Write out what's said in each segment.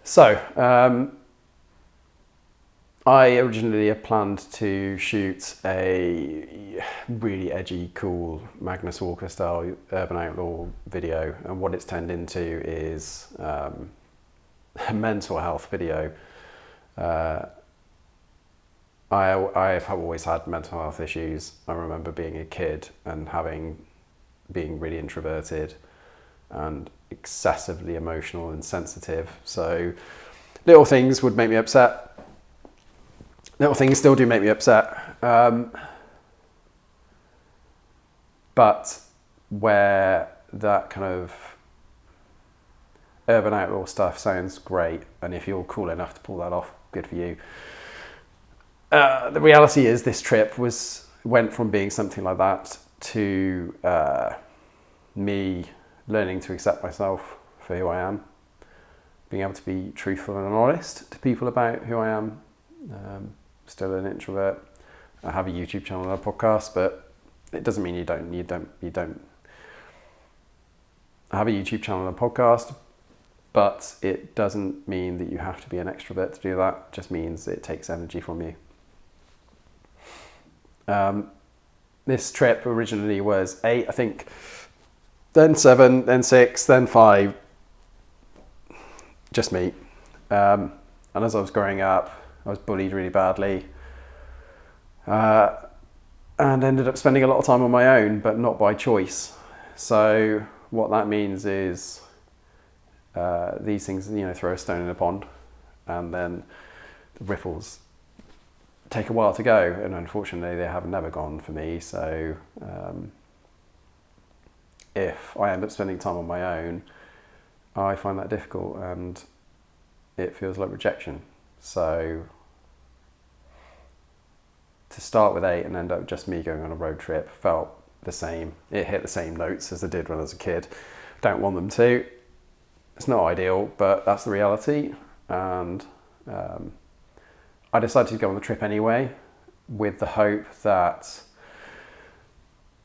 So, I originally had planned to shoot a really edgy, cool Magnus Walker style urban outlaw video, and what it's turned into is a mental health video. I've always had mental health issues. I remember being a kid and being really introverted and excessively emotional and sensitive. So little things would make me upset. Little things still do make me upset. But where that kind of urban outlaw stuff sounds great, and if you're cool enough to pull that off, good for you. The reality is this trip went from being something like that to me learning to accept myself for who I am, being able to be truthful and honest to people about who I am. Still an introvert. I have a YouTube channel and a podcast, but it doesn't mean you don't. I have a YouTube channel and a podcast, but it doesn't mean that you have to be an extrovert to do that. It just means it takes energy from you. This trip originally was 8, I think, then 7, then 6, then 5, just me. And as I was growing up, I was bullied really badly, and ended up spending a lot of time on my own, but not by choice. So what that means is these things, throw a stone in a pond, and then the ripples take a while to go, and unfortunately they have never gone for me. So if I end up spending time on my own, I find that difficult and it feels like rejection. So to start with 8 and end up just me going on a road trip felt the same. It hit the same notes as I did when I was a kid. Don't want them to. It's not ideal, but that's the reality. And I decided to go on the trip anyway, with the hope that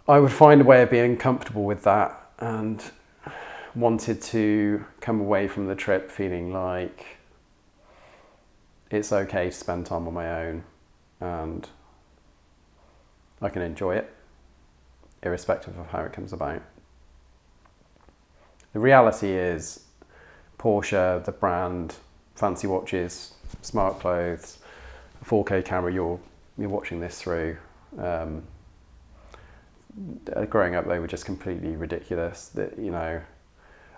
I would find a way of being comfortable with that, and wanted to come away from the trip feeling like it's okay to spend time on my own and I can enjoy it irrespective of how it comes about. The reality is Porsche, the brand, fancy watches, smart clothes, a 4K camera you're watching this through. Growing up, they were just completely ridiculous.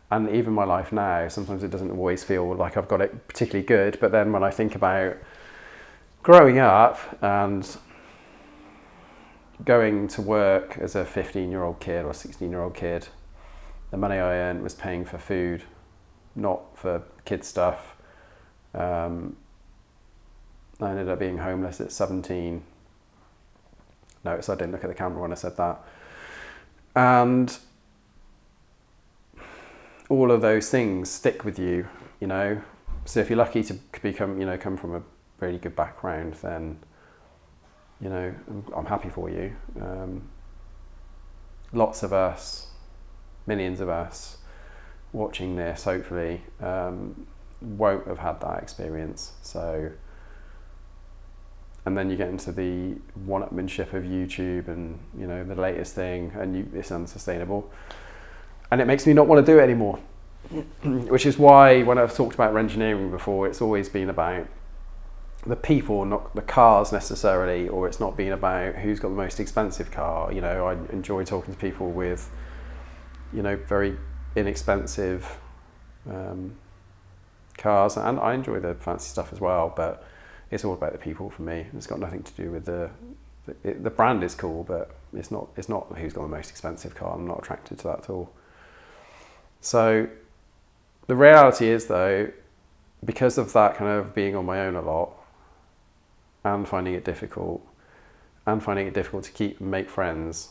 And even my life now, sometimes it doesn't always feel like I've got it particularly good. But then when I think about growing up and going to work as a 15-year-old kid or 16-year-old kid, the money I earned was paying for food, not for kid stuff. I ended up being homeless at 17. Notice I didn't look at the camera when I said that. And all of those things stick with you, So if you're lucky to come from a really good background, then, I'm happy for you. Lots of us, millions of us watching this, hopefully, won't have had that experience. So, and then you get into the one-upmanship of YouTube and, the latest thing, and it's unsustainable. And it makes me not want to do it anymore. Which is why when I've talked about reengineering before, it's always been about the people, not the cars necessarily, or it's not been about who's got the most expensive car. I enjoy talking to people with, very inexpensive cars, and I enjoy the fancy stuff as well, but it's all about the people for me. It's got nothing to do with the brand is cool, but it's not who's got the most expensive car. I'm not attracted to that at all. So the reality is, though, because of that kind of being on my own a lot and finding it difficult to keep and make friends,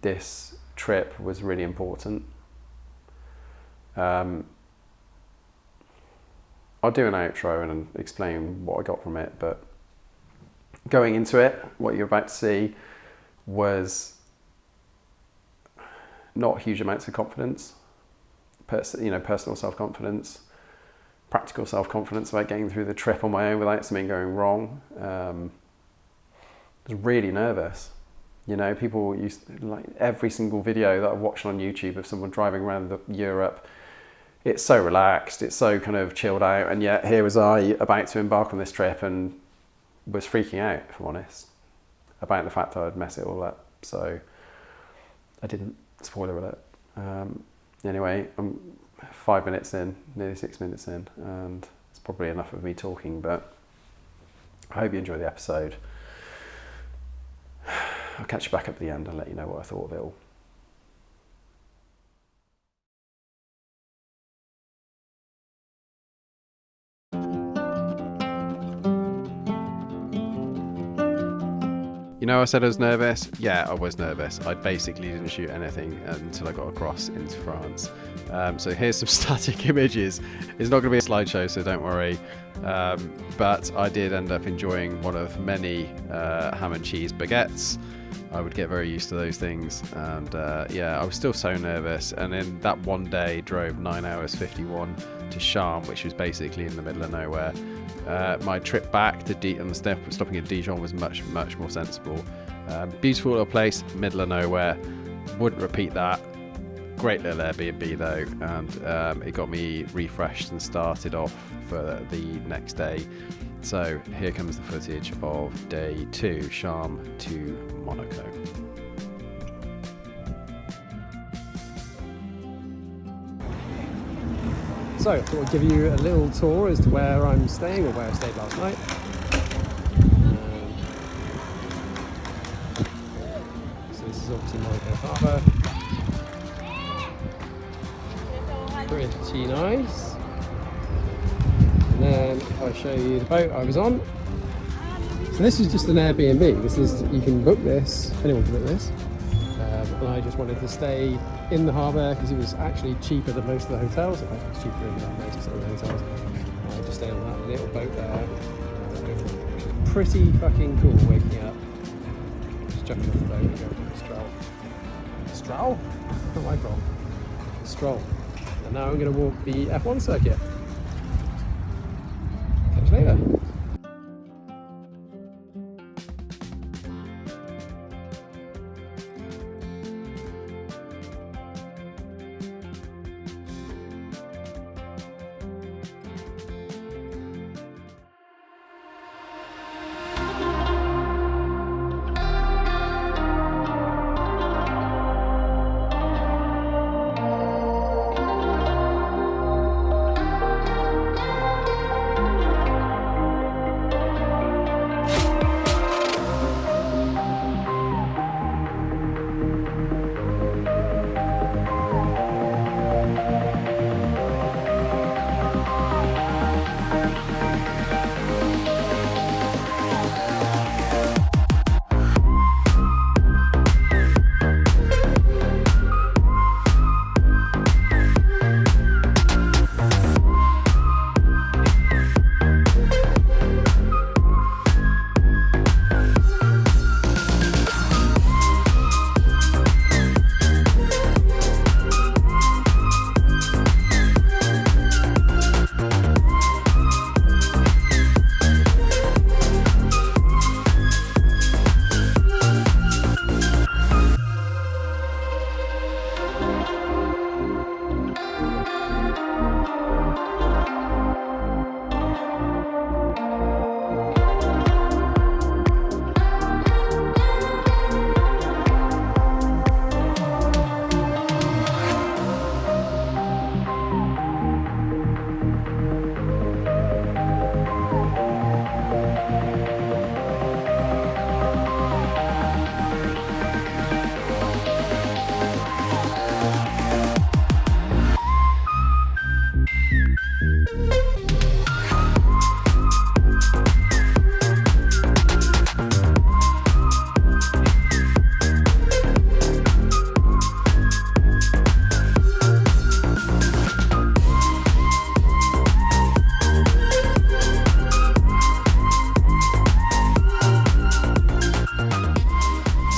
this trip was really important. I'll do an outro and explain what I got from it, but going into it, what you're about to see was not huge amounts of confidence, personal self-confidence, practical self-confidence about getting through the trip on my own without something going wrong. I was really nervous. You know, people used like every single video that I've watched on YouTube of someone driving around Europe. It's so relaxed, it's so kind of chilled out, and yet here was I about to embark on this trip and was freaking out, if I'm honest, about the fact that I'd mess it all up. So I didn't, spoiler alert. Anyway, I'm 5 minutes in, nearly 6 minutes in, and it's probably enough of me talking, but I hope you enjoy the episode. I'll catch you back up at the end and let you know what I thought of it all. You know, I said I was nervous. Yeah, I was nervous. I basically didn't shoot anything until I got across into France. So here's some static images. It's not going to be a slideshow, so don't worry. But I did end up enjoying one of many ham and cheese baguettes. I would get very used to those things, and yeah, I was still so nervous. And in that one day, drove 9 hours 51 to Charmes, which was basically in the middle of nowhere. My trip back to stopping at Dijon was much more sensible. Beautiful little place, middle of nowhere. Wouldn't repeat that. Great little Airbnb though, and it got me refreshed and started off for the next day. So here comes the footage of day 2, Charmes to Monaco. So I thought I'd give you a little tour as to where I'm staying, or where I stayed last night. So this is obviously Monaco Harbour. Pretty nice. And then if I show you the boat I was on. So this is just an Airbnb. You can book this, anyone can book this. And I just wanted to stay in the harbour because it was actually cheaper than most of the hotels. In fact, it was cheaper than most of the hotels. I just stayed on that little boat there. Which is pretty fucking cool waking up. Just jumping off the boat and going for a stroll. Stroll? Not my wrong. Stroll. And now I'm going to walk the F1 circuit. Catch you later.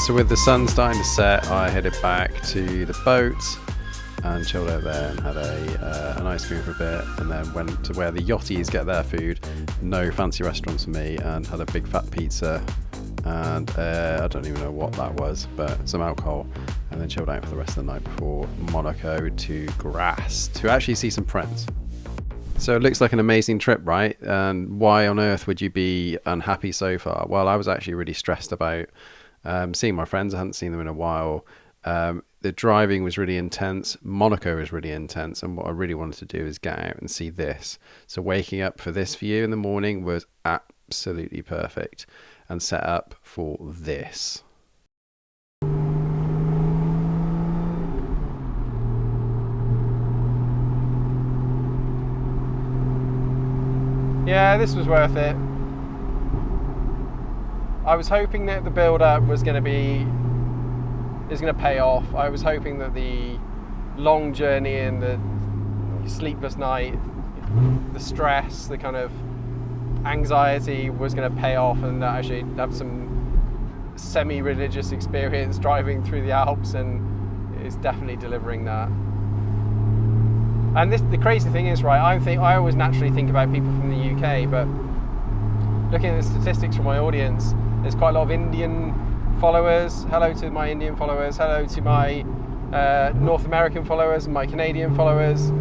So with the sun starting to set, I headed back to the boat. and chilled out there and had an ice cream for a bit, and then went to where the yachties get their food. No fancy restaurants for me, and had a big fat pizza, and I don't even know what that was, but some alcohol, and then chilled out for the rest of the night before Monaco to Grasse to actually see some friends. So it looks like an amazing trip, right? And why on earth would you be unhappy so far? Well, I was actually really stressed about seeing my friends. I hadn't seen them in a while. The driving was really intense. Monaco was really intense. And what I really wanted to do is get out and see this. So waking up for this view in the morning was absolutely perfect and set up for this. Yeah, this was worth it. I was hoping that the build-up was going to pay off. I was hoping that the long journey and the sleepless night, the stress, the kind of anxiety was going to pay off, and that actually have some semi-religious experience driving through the Alps, and it's definitely delivering that. And the crazy thing is, right, I always naturally think about people from the UK, but looking at the statistics from my audience, there's quite a lot of Indian followers. Hello to my Indian followers, hello to my North American followers, my Canadian followers.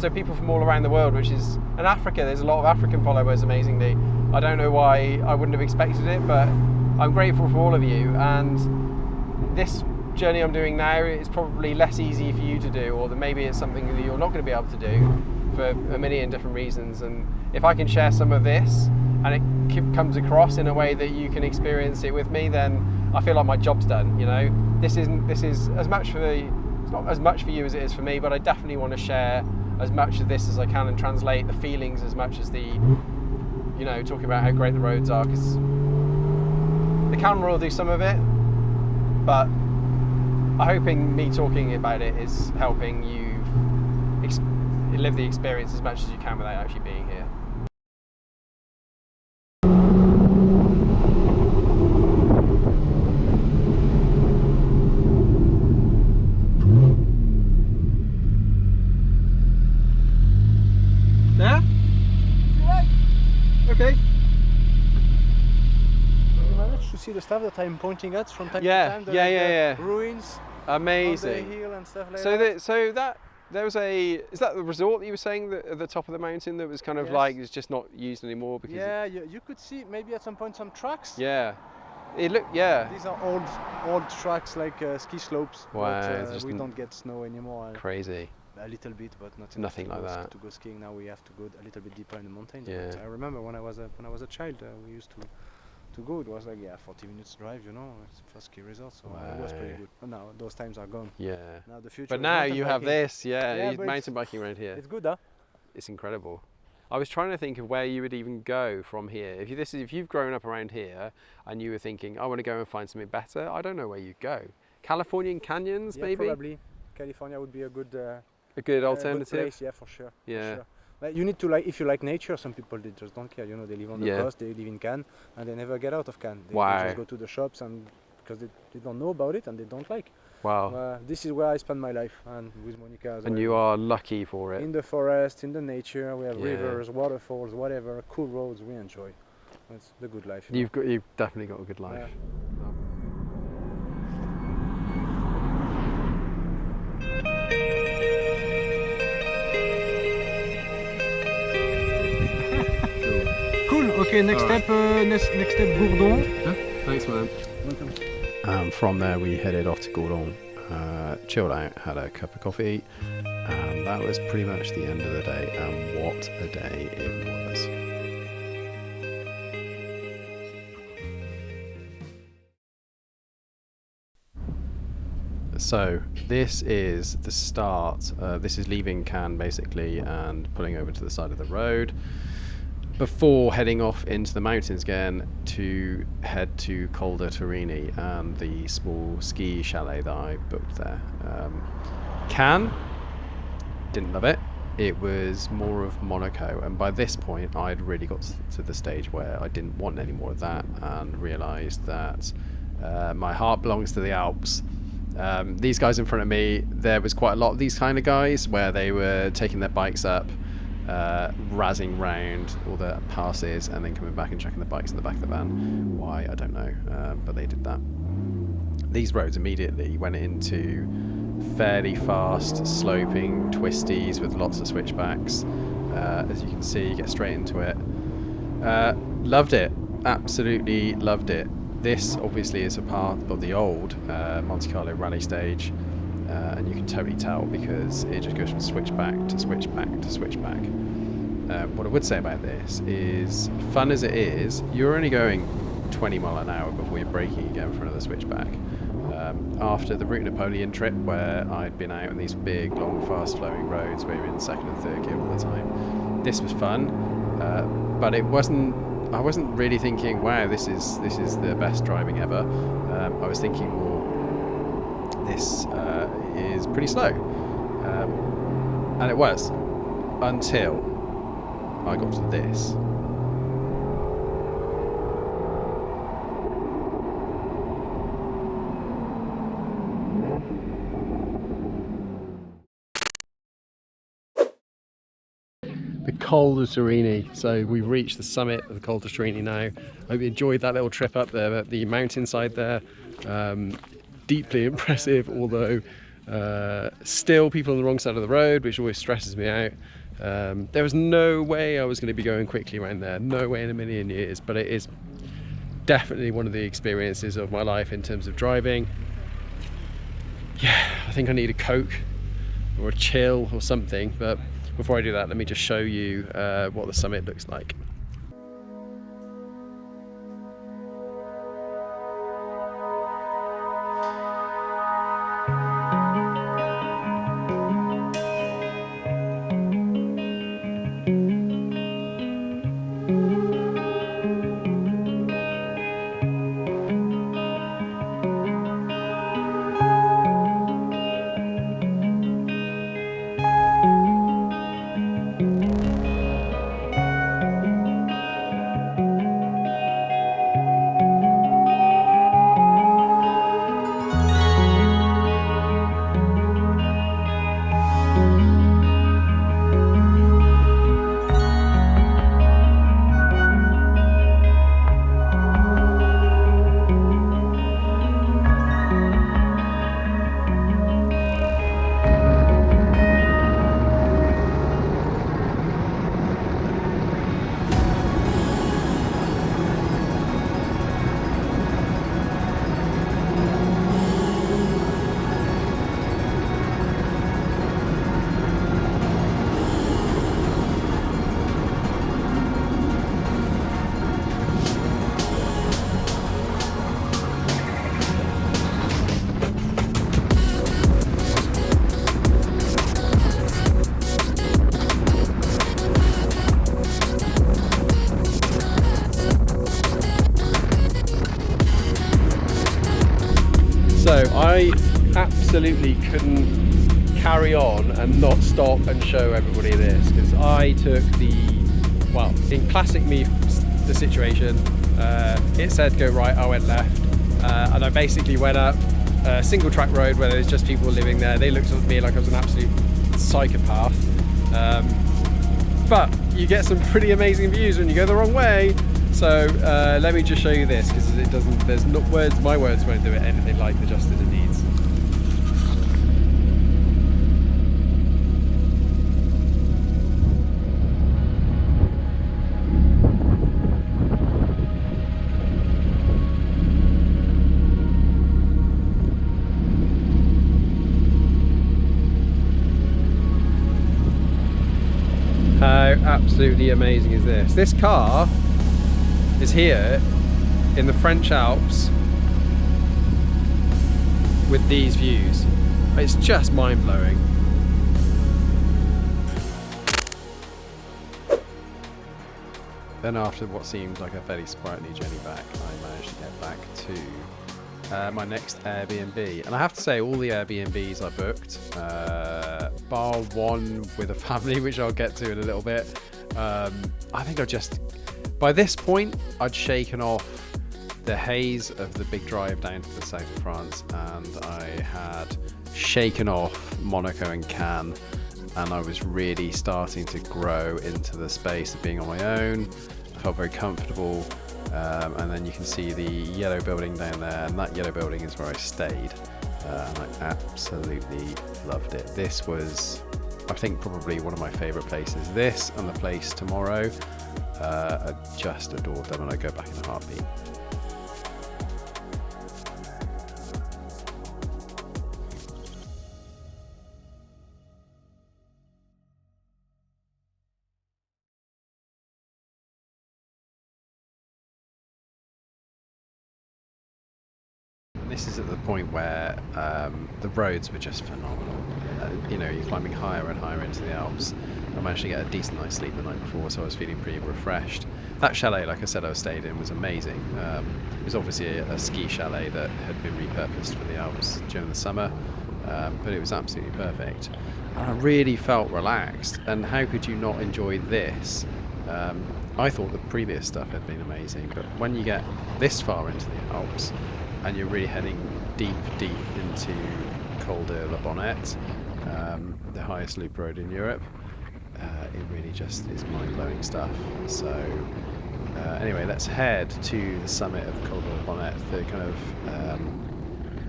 So people from all around the world, and Africa, there's a lot of African followers, amazingly. I don't know why I wouldn't have expected it, but I'm grateful for all of you. And this journey I'm doing now is probably less easy for you to do, or that maybe it's something that you're not going to be able to do for a million different reasons. And if I can share some of this and it comes across in a way that you can experience it with me, then I feel like my job's done. You know, this is as much it's not as much for you as it is for me, but I definitely want to share as much of this as I can and translate the feelings as much as talking about how great the roads are, because the camera will do some of it, but I'm hoping me talking about it is helping you live the experience as much as you can without actually being here. There? Okay. You managed to see the stuff that I'm pointing at from time to time? Yeah. Ruins. Amazing. On the hill and stuff like that. Is that the resort that you were saying at the top of the mountain that was kind of like it's just not used anymore? Because you could see maybe at some point some tracks. Yeah. These are old tracks like ski slopes. Wow. But, we don't get snow anymore. Crazy. A little bit, but nothing like that. To go skiing now, we have to go a little bit deeper in the mountains. Yeah. But I remember when I was a child, we used to go. It was like 40 minutes drive, it's the first ski resort, so it was pretty good. But now those times are gone. Yeah. Now the future. But now you have this, mountain biking around here. It's good, huh? It's incredible. I was trying to think of where you would even go from here. If you've grown up around here and you were thinking, I want to go and find something better, I don't know where you'd go. Californian canyons, maybe? Probably. California would be a good alternative. Good place, for sure. Yeah. For sure. But you need to if you like nature. Some people they just don't care. They live on the coast, they live in Cannes, and they never get out of Cannes. They just go to the shops and because they don't know about it and they don't like. Wow. This is where I spend my life, and with Monica as well. And you are lucky for it. In the forest, in the nature, we have rivers, waterfalls, whatever, cool roads. We enjoy. It's the good life. You've definitely got a good life. Yeah. Okay, next step Gourdon. Yeah, thanks man. Welcome. From there we headed off to Gourdon, chilled out, had a cup of coffee, and that was pretty much the end of the day, and what a day it was. So this is the start, this is leaving Cannes basically and pulling over to the side of the road before heading off into the mountains again to head to Col de Torini and the small ski chalet that I booked there. Cannes, didn't love it. It was more of Monaco, and by this point I'd really got to the stage where I didn't want any more of that and realised that my heart belongs to the Alps. These guys in front of me, there was quite a lot of these kind of guys where they were taking their bikes up, razzing round all the passes and then coming back and checking the bikes in the back of the van. Why, I don't know, but they did that. These roads immediately went into fairly fast sloping twisties with lots of switchbacks. As you can see, you get straight into it. Loved it, absolutely loved it. This obviously is a part of the old Monte Carlo rally stage, and you can totally tell because it just goes from switchback to switchback to switchback. What I would say about this is, fun as it is, you're only going 20 mile an hour before you're braking again for another switchback. After the Route Napoleon trip, where I'd been out on these big, long, fast-flowing roads where you're in second and third gear all the time, this was fun, but it wasn't. I wasn't really thinking, wow, this is the best driving ever. I was thinking, well, this is pretty slow, and it was, until I got to this. The Col de Serini. So we've reached the summit of the Col de Serini now. I hope you enjoyed that little trip up there, the mountainside there. Deeply impressive, although still people on the wrong side of the road, which always stresses me out. There was no way I was going to be going quickly around there, no way in a million years, but it is definitely one of the experiences of my life in terms of driving. Yeah, I think I need a Coke or a chill or something, but before I do that, let me just show you what the summit looks like. So I absolutely couldn't carry on and not stop and show everybody this, because I took well, in classic me, the situation, it said go right, I went left, and I basically went up a single track road where there's just people living there. They looked at me like I was an absolute psychopath, but you get some pretty amazing views when you go the wrong way. So let me just show you this, because it doesn't, there's not words, my words won't do it anything like the justice it needs. How absolutely amazing is this? This car is here in the French Alps with these views. It's just mind-blowing. Then after what seemed like a fairly sprightly journey back, I managed to get back to my next Airbnb. And I have to say, all the Airbnbs I booked, bar one with a family, which I'll get to in a little bit, I think by this point, I'd shaken off the haze of the big drive down to the south of France, and I had shaken off Monaco and Cannes, and I was really starting to grow into the space of being on my own. I felt very comfortable, and then you can see the yellow building down there, and that yellow building is where I stayed, and I absolutely loved it. This was, I think, probably one of my favourite places. This and the place tomorrow, I just adored them, and I go back in a heartbeat. This is at the point where the roads were just phenomenal. You're climbing higher and higher into the Alps. I managed to get a decent night's sleep the night before, so I was feeling pretty refreshed. That chalet, like I said, I stayed in was amazing. It was obviously a ski chalet that had been repurposed for the Alps during the summer, but it was absolutely perfect. And I really felt relaxed, and how could you not enjoy this? I thought the previous stuff had been amazing, but when you get this far into the Alps, and you're really heading deep into Col de la Bonette, the highest loop road in Europe, it really just is mind-blowing stuff. So anyway, let's head to the summit of Col de la Bonette, the kind of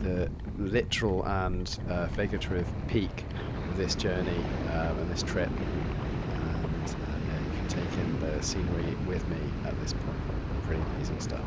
the literal and figurative peak of this journey and this trip. And you can take in the scenery with me at this point. Pretty amazing stuff.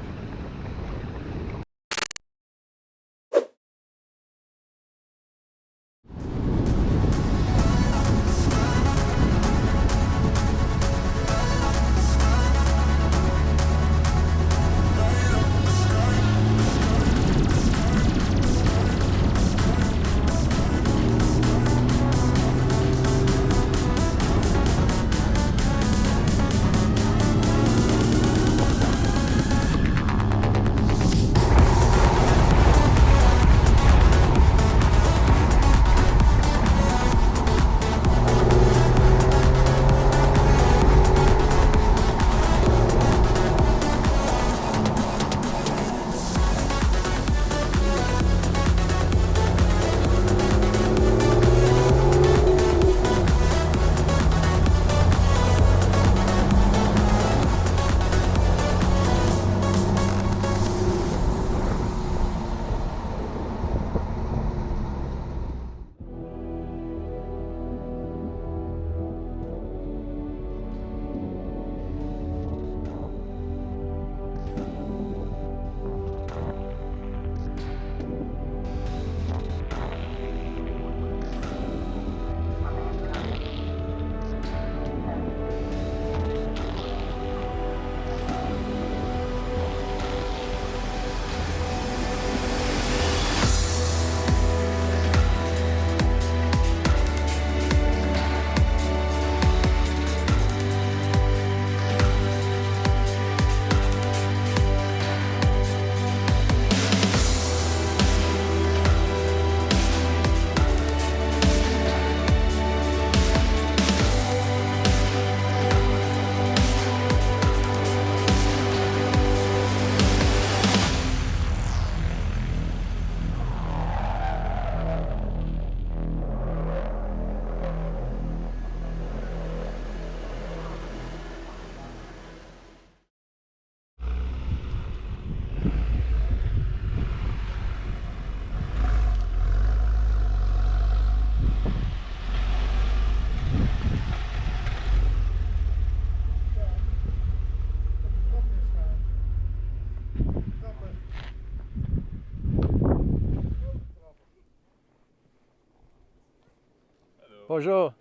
Bonjour.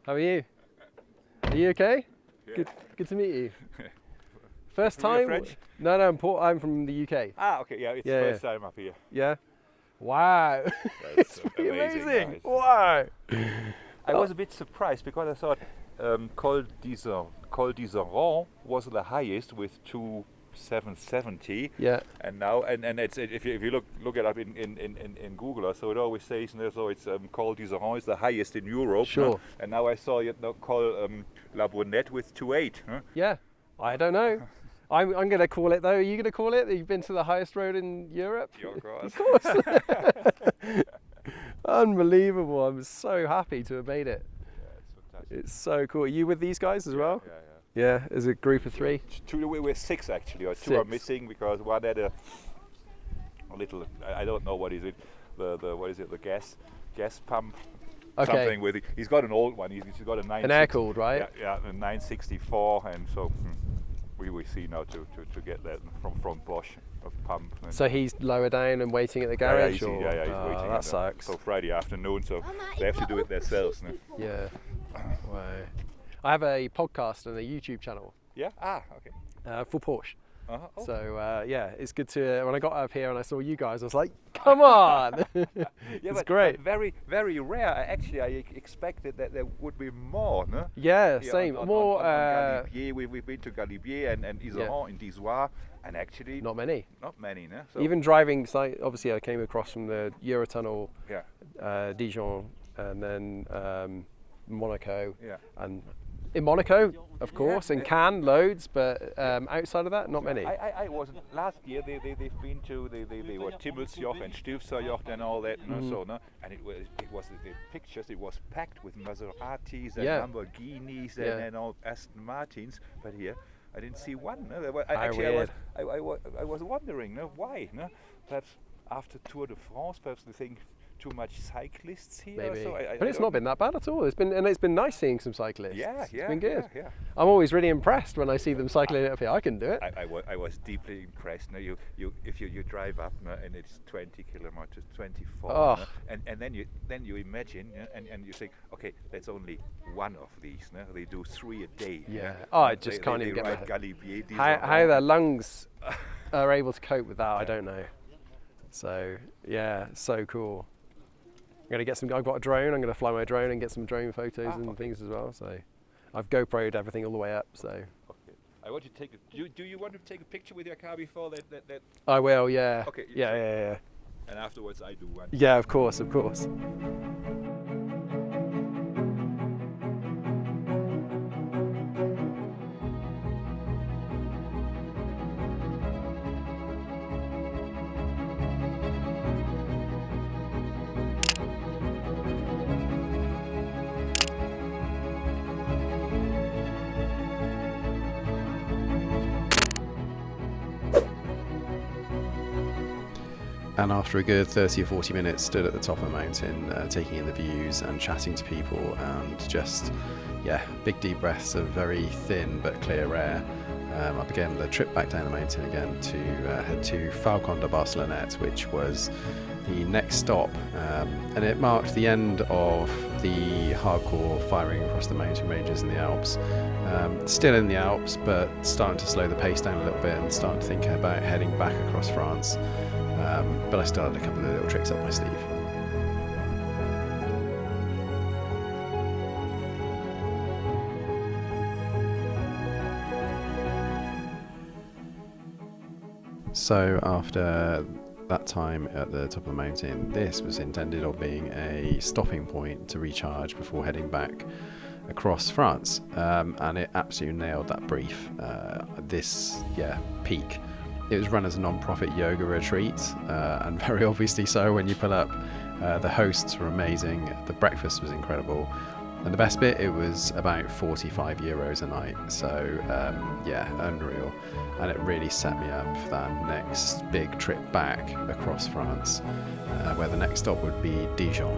How are you? Are you okay? Yeah. Good to meet you. First time? French? No, I'm from the UK. Ah, okay, yeah, it's the first time up here. Yeah. Wow. It's pretty amazing. Nice. Wow. I was a bit surprised because I thought Col d'Iseran was the highest with 2,770. Yeah. And now, and it's if you look it up in Google, so it always says, so it's Col d'Iseran is the highest in Europe. Sure. And now I saw it Col La Bonette with 2.8. Yeah. I don't know. I'm going to call it though. Are you going to call it? You've been to the highest road in Europe? Of course. Of course. Unbelievable. I'm so happy to have made it. Yeah, it's fantastic. It's so cool. Are you with these guys as well? Yeah. Yeah, as a group of 3? We're 6 actually, or 2 are missing because one had a little, I don't know what is it, the gas pump. Okay. Something with it. He's got an old one. He's got a 960. An air-cooled, right? Yeah, a 964, and so we see now to get that from Porsche a pump. So he's lower down and waiting at the garage? He's waiting. That sucks. So Friday afternoon, so they have to do it themselves. No? Yeah. Wow. I have a podcast and a YouTube channel. Yeah. Okay. For Porsche. Uh-huh. Oh. So it's good to. When I got up here and I saw you guys, I was like, "Come on!" It's great. But very, very rare. Actually, I expected that there would be more. No? Yeah, same. More. On Galibier, we've been to Galibier and Iseran in Dizois, and actually not many. Not many. No? So Even driving, obviously, I came across from the Eurotunnel, Dijon, and then Monaco, and. In Monaco, of course, in Cannes, loads, but outside of that, not many. I wasn't. Last year they've been to they were Timmelsjoch and Stilfserjoch and all that, and it was the pictures. It was packed with Maseratis and Lamborghinis and all Aston Martins, but here I didn't see one. No? I was wondering, why? No? Perhaps after Tour de France, perhaps they think too much cyclists here. Maybe. So But it's not been that bad at all. It's been nice seeing some cyclists. Yeah, it's been good. Yeah. I'm always really impressed when I see them cycling up here. I can do it. I was deeply impressed. Now if you drive up and it's 20 kilometers, 24, and then you imagine and you think, okay, that's only one of these. No? They do 3 a day. Yeah. I just can't even get my head. How their lungs are able to cope with that, I don't know. So yeah, so cool. I'm going to get I've got a drone, I'm going to fly my drone and get some drone photos and things as well. So I've GoPro'd everything all the way up. So. Okay. I want you to take do you want to take a picture with your car before that? I will, yeah. Okay. Yeah. And afterwards I do one. Yeah, of course. And after a good 30 or 40 minutes stood at the top of the mountain, taking in the views and chatting to people and just, big deep breaths of very thin but clear air, I began the trip back down the mountain again to head to Falcon de Barcelonnette, which was the next stop, and it marked the end of the hardcore firing across the mountain ranges in the Alps. Still in the Alps, but starting to slow the pace down a little bit and starting to think about heading back across France. But I still had a couple of little tricks up my sleeve. So after that time at the top of the mountain, this was intended of being a stopping point to recharge before heading back across France, and it absolutely nailed that brief. This peak. It was run as a non-profit yoga retreat, and very obviously so when you pull up. The hosts were amazing, the breakfast was incredible, and the best bit, it was about €45 a night, so unreal, and it really set me up for that next big trip back across France, where the next stop would be Dijon.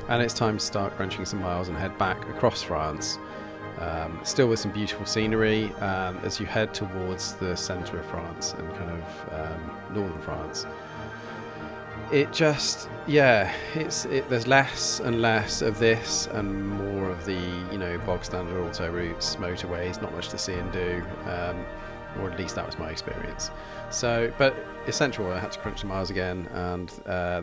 And it's time to start crunching some miles and head back across France, still with some beautiful scenery as you head towards the centre of France and kind of northern France. it just, there's less and less of this and more of the, bog standard auto routes, motorways, not much to see and do, or at least that was my experience. So, but essential, I had to crunch the miles again, and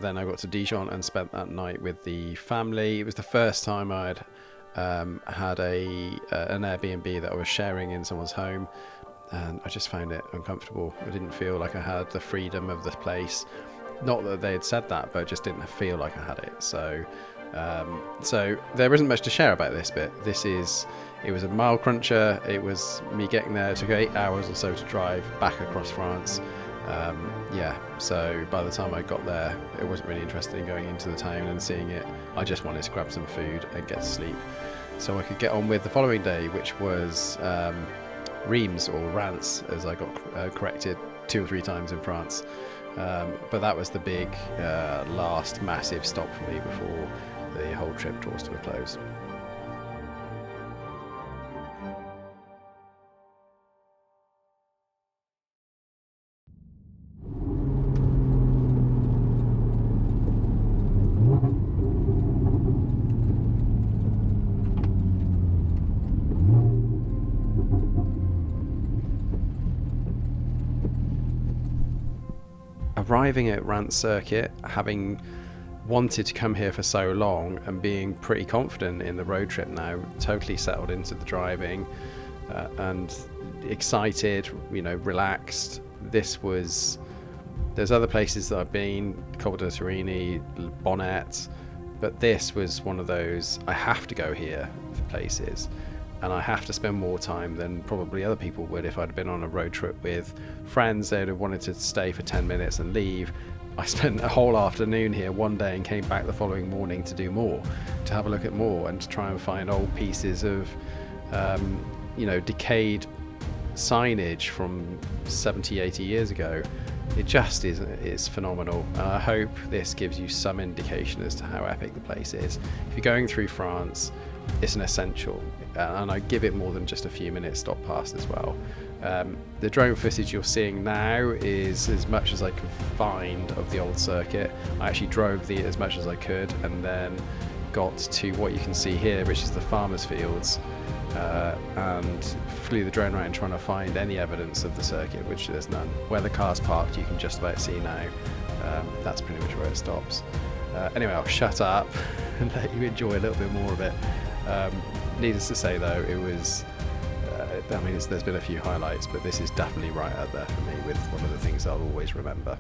then I got to Dijon and spent that night with the family. It was the first time I'd had an Airbnb that I was sharing in someone's home, and I just found it uncomfortable. I didn't feel like I had the freedom of the place. Not that they had said that, but it just didn't feel like I had it. So there isn't much to share about this bit. It was a mile cruncher. It was me getting there. It took 8 hours or so to drive back across France. So by the time I got there, I wasn't really interested in going into the town and seeing it. I just wanted to grab some food and get to sleep so I could get on with the following day, which was Reims, or Reims, as I got corrected 2 or 3 times in France. But that was the big last massive stop for me before the whole trip draws to a close. Arriving at Reims circuit, having wanted to come here for so long and being pretty confident in the road trip now, totally settled into the driving and excited, relaxed. There's other places that I've been, Col de Torini, Bonette, but this was one of those, I have to go here for places. And I have to spend more time than probably other people would. If I'd been on a road trip with friends, they'd have wanted to stay for 10 minutes and leave. I spent a whole afternoon here one day and came back the following morning to do more, to have a look at more and to try and find old pieces of, decayed signage from 70, 80 years ago. It just is phenomenal. And I hope this gives you some indication as to how epic the place is. If you're going through France, it's an essential, and I give it more than just a few minutes stop past as well. The drone footage you're seeing now is as much as I could find of the old circuit. I actually drove as much as I could, and then got to what you can see here, which is the farmers' fields, and flew the drone around trying to find any evidence of the circuit, which there's none. Where the car's parked, you can just about see now. That's pretty much where it stops. Anyway, I'll shut up and let you enjoy a little bit more of it. Needless to say, though, it was, there's been a few highlights, but this is definitely right up there for me with one of the things I'll always remember.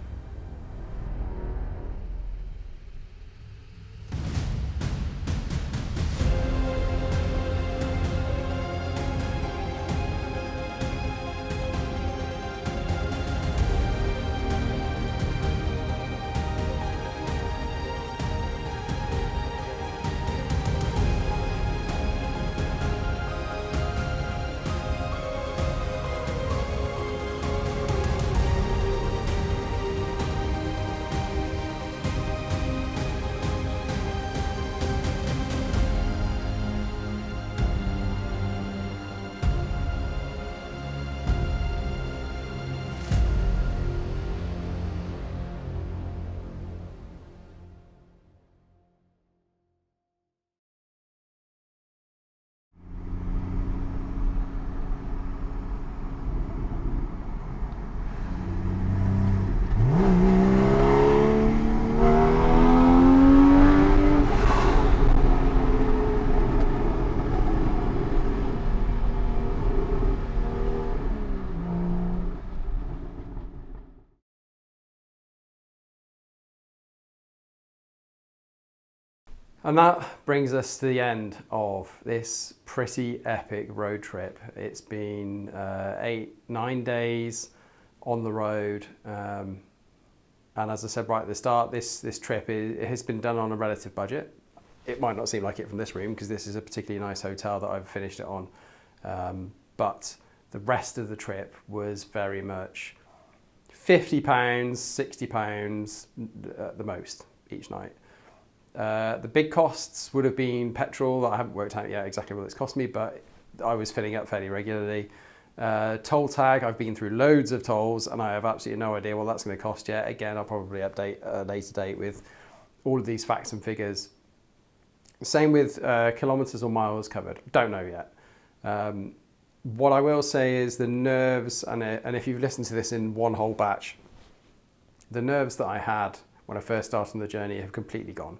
And that brings us to the end of this pretty epic road trip. It's been 8-9 days on the road. And as I said right at the start, this trip it has been done on a relative budget. It might not seem like it from this room because this is a particularly nice hotel that I've finished it on. But the rest of the trip was very much £50, £60 at the most each night. The big costs would have been petrol. I haven't worked out yet exactly what it's cost me, but I was filling up fairly regularly. Toll tag, I've been through loads of tolls and I have absolutely no idea what that's going to cost yet. Again, I'll probably update a later date with all of these facts and figures. Same with kilometres or miles covered. Don't know yet. What I will say is the nerves, and if you've listened to this in one whole batch, the nerves that I had when I first started on the journey have completely gone.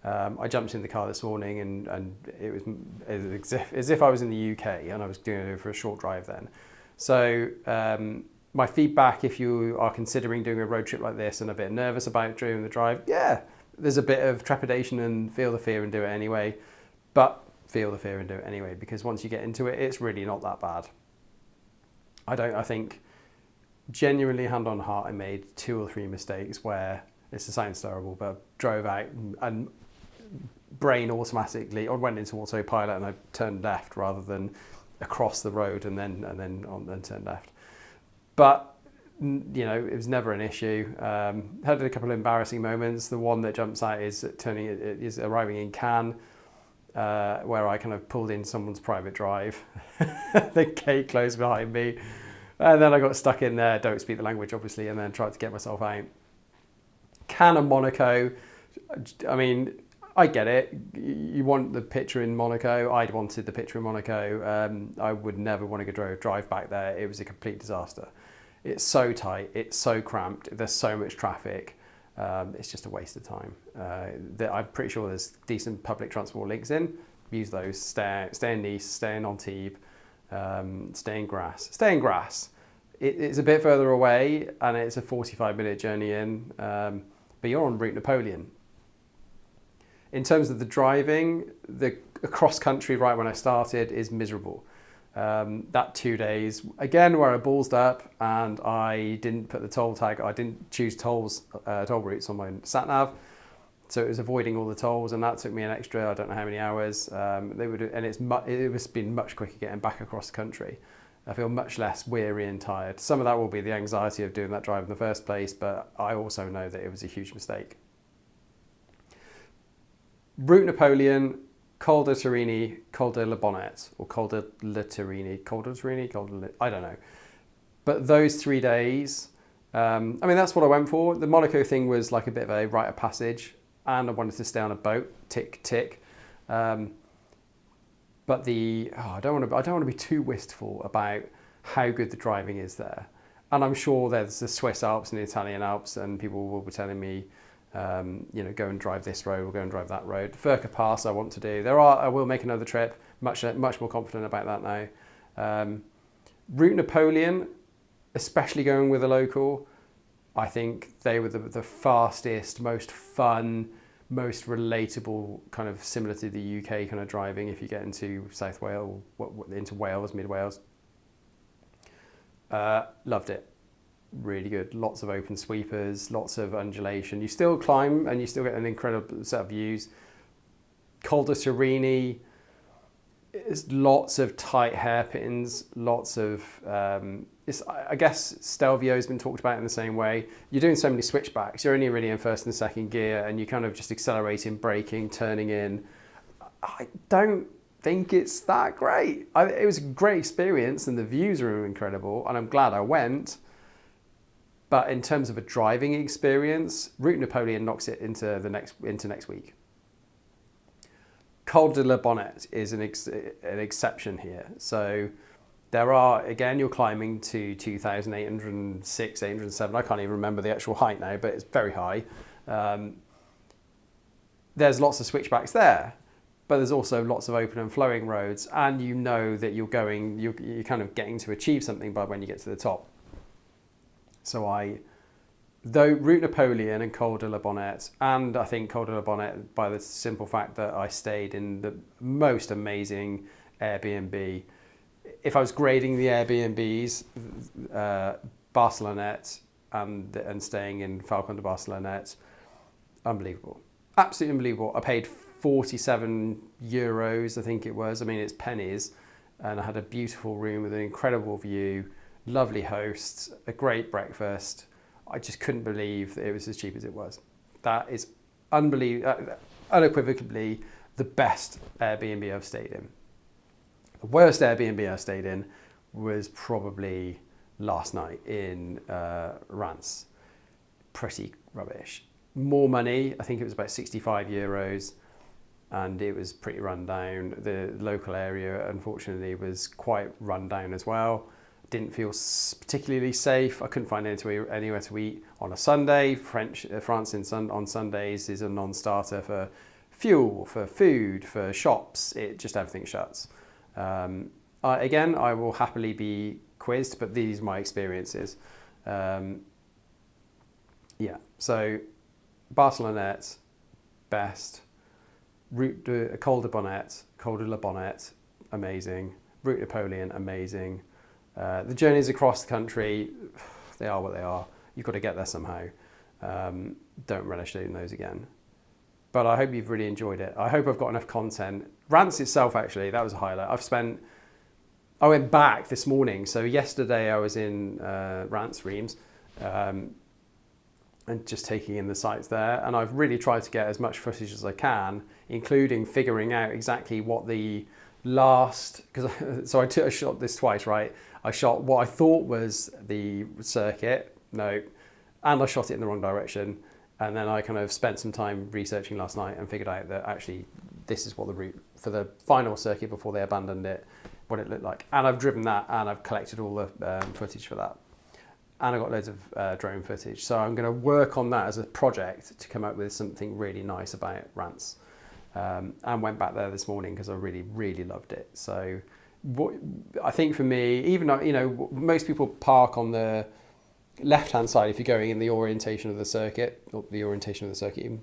I jumped in the car this morning and it was as if I was in the UK and I was doing it for a short drive then. So my feedback, if you are considering doing a road trip like this and a bit nervous about doing the drive, yeah, there's a bit of trepidation and feel the fear and do it anyway, but feel the fear and do it anyway, because once you get into it, it's really not that bad. I think genuinely, hand on heart, I made 2 or 3 mistakes where, this sounds terrible, but drove out and brain automatically, or went into autopilot and I turned left rather than across the road and then turned left. But you know, it was never an issue. Had a couple of embarrassing moments. The one that jumps out is arriving in Cannes, where I kind of pulled in someone's private drive. The gate closed behind me, and then I got stuck in there. Don't speak the language, obviously, and then tried to get myself out. Cannes and Monaco. I mean, I get it. You want the picture in Monaco. I'd wanted the picture in Monaco. I would never want to go drive back there. It was a complete disaster. It's so tight. It's so cramped. There's so much traffic. It's just a waste of time. I'm pretty sure there's decent public transport links in. Use those. Stay in Nice. Stay in Antibes. Stay in Grasse. Stay in Grasse. It's a bit further away, and it's a 45-minute journey in. But you're on Route Napoleon. In terms of the driving, the cross country right when I started is miserable. That 2 days, again, where I ballsed up and I didn't put the toll tag, I didn't choose toll routes on my sat-nav, so it was avoiding all the tolls, and that took me an extra, I don't know how many hours. It was been much quicker getting back across the country. I feel much less weary and tired. Some of that will be the anxiety of doing that drive in the first place, but I also know that it was a huge mistake. Route Napoleon, Col de Torini, Col de la Bonette, or Col de la Torini, I don't know. But those 3 days, I mean, that's what I went for. The Monaco thing was like a bit of a rite of passage, and I wanted to stay on a boat, tick, tick. But I don't want to be too wistful about how good the driving is there. And I'm sure there's the Swiss Alps and the Italian Alps, and people will be telling me, go and drive this road, or go and drive that road. Furka Pass I want to do. I will make another trip, much more confident about that now. Route Napoleon, especially going with a local, I think they were the fastest, most fun, most relatable, kind of similar to the UK kind of driving if you get into South Wales, into Wales, mid Wales. Loved it. Really good. Lots of open sweepers, lots of undulation. You still climb and you still get an incredible set of views. Col de Torini, it's lots of tight hairpins, lots of, I guess Stelvio has been talked about in the same way. You're doing so many switchbacks. You're only really in first and second gear, and you kind of just accelerating, braking, turning in. I don't think it's that great. It was a great experience and the views are incredible, and I'm glad I went. But in terms of a driving experience, Route Napoleon knocks it into next week. Col de la Bonette is an exception here. So there are, again, you're climbing to 2,806, 807. I can't even remember the actual height now, but it's very high. There's lots of switchbacks there, but there's also lots of open and flowing roads, and you know that you're kind of getting to achieve something by when you get to the top. So Route Napoleon and Col de la Bonette, and I think Col de la Bonette by the simple fact that I stayed in the most amazing Airbnb. If I was grading the Airbnbs, Barcelonette and staying in Falcon de Barcelonette, unbelievable. Absolutely unbelievable. I paid 47 euros, I think it was. I mean, it's pennies. And I had a beautiful room with an incredible view, lovely hosts, a great breakfast. I just couldn't believe that it was as cheap as it was. That is unequivocally the best Airbnb I've stayed in. The worst Airbnb I stayed in was probably last night in Reims. Pretty rubbish. More money, I think it was about 65 euros, and it was pretty run down. The local area, unfortunately, was quite run down as well. Didn't feel particularly safe. I couldn't find anywhere to eat on a Sunday. France on Sundays is a non-starter for fuel, for food, for shops. Everything shuts. I will happily be quizzed, but these are my experiences. So Barcelonette, best. Col de Bonette, Col de la Bonette, amazing. Route Napoleon, amazing. The journeys across the country, they are what they are. You've got to get there somehow. Don't relish doing those again. But I hope you've really enjoyed it. I hope I've got enough content. Reims itself, actually, that was a highlight. I went back this morning. So yesterday I was in Reims, and just taking in the sights there. And I've really tried to get as much footage as I can, including figuring out exactly what the last, so I shot this twice, right? I shot what I thought was the circuit, and I shot it in the wrong direction. And then I kind of spent some time researching last night and figured out that actually this is what the route for the final circuit before they abandoned it, what it looked like. And I've driven that, and I've collected all the footage for that. And I got loads of drone footage. So I'm going to work on that as a project to come up with something really nice about Reims. And went back there this morning because I really, really loved it. So I think for me, even though, most people park on the left-hand side if you're going in the orientation of the circuit, or the orientation of the circuit even.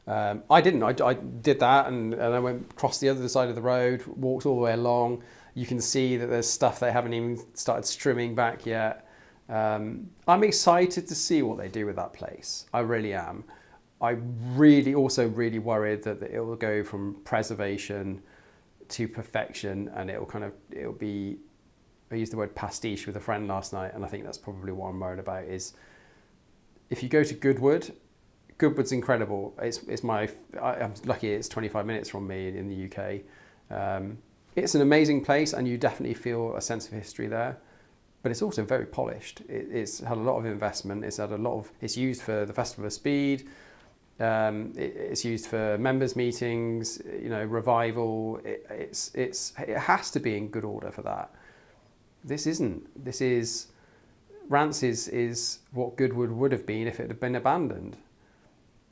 I didn't. I did that, and I went across the other side of the road, walked all the way along. You can see that there's stuff they haven't even started streaming back yet. I'm excited to see what they do with that place. I really am. I also really worried that it will go from preservation to perfection, and it'll be. I used the word pastiche with a friend last night, and I think that's probably what I'm worried about. Is if you go to Goodwood's incredible. I'm lucky it's 25 minutes from me in the UK. It's an amazing place, and you definitely feel a sense of history there. But it's also very polished. It's had a lot of investment. It's used for the Festival of Speed. It's used for members meetings. Revival. It has to be in good order for that. This isn't. Reims is what Goodwood would have been if it had been abandoned.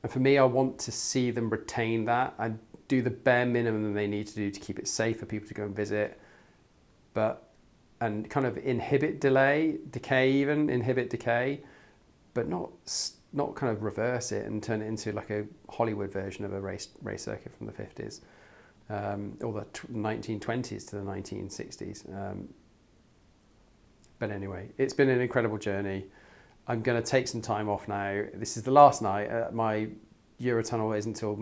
And for me, I want to see them retain that and do the bare minimum that they need to do to keep it safe for people to go and visit, and kind of inhibit decay, but not kind of reverse it and turn it into like a Hollywood version of a race circuit from the 50s, or the 1920s to the 1960s. But anyway, it's been an incredible journey. I'm going to take some time off now. This is the last night. My Eurotunnel is until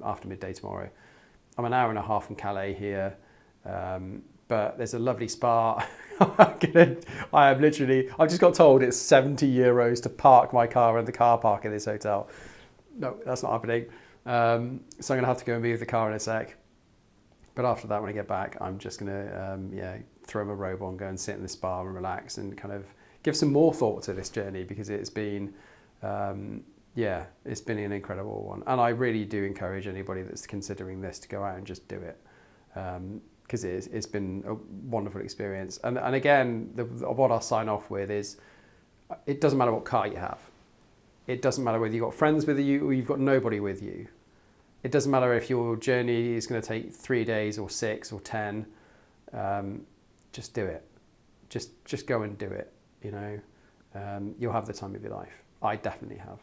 after midday tomorrow. I'm an hour and a half from Calais here, but there's a lovely spa. I've just got told it's 70 euros to park my car in the car park in this hotel. No, that's not happening. So I'm going to have to go and move the car in a sec. But after that, when I get back, I'm just going to throw my robe on, go and sit in the spa and relax and kind of give some more thought to this journey, because it's been, it's been an incredible one. And I really do encourage anybody that's considering this to go out and just do it, because it's been a wonderful experience. And again, what I'll sign off with is, it doesn't matter what car you have. It doesn't matter whether you've got friends with you or you've got nobody with you. It doesn't matter if your journey is going to take 3 days or 6 or 10. Just do it. Just go and do it. You'll have the time of your life. I definitely have.